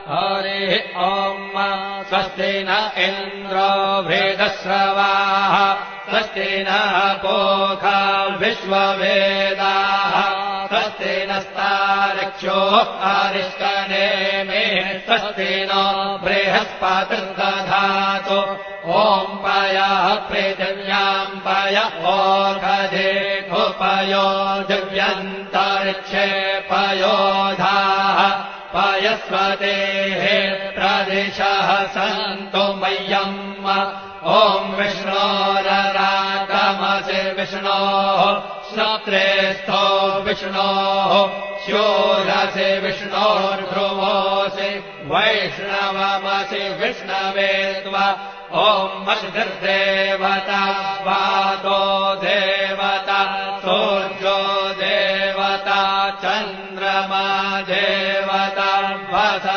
हरिः ॐ स्वस्ति न इन्द्रो वृद्धश्रवाः स्वस्ति नः पूषा विश्ववेदाः स्वस्ति नस्तार्क्ष्यो अरिष्टनेमिः स्वस्ति नो बृहस्पतिर्दधातु ॐ पयः पृथिव्याम् पय ओषधेऽपयो दिव्यन्तरिक्षे पयोधाः पयस्वतेः प्रदिशः सन्तु मह्यम् ॐ विष्णोररागमसि विष्णोः श्रोत्रेस्थो विष्णोः शूरसि विष्णोर्ध्रुवोऽसि वैष्णवमसि विष्णवे त्वा ॐ मषिर्देवता वातो देवता सूर्यो देवता चन्द्रमा देवता वस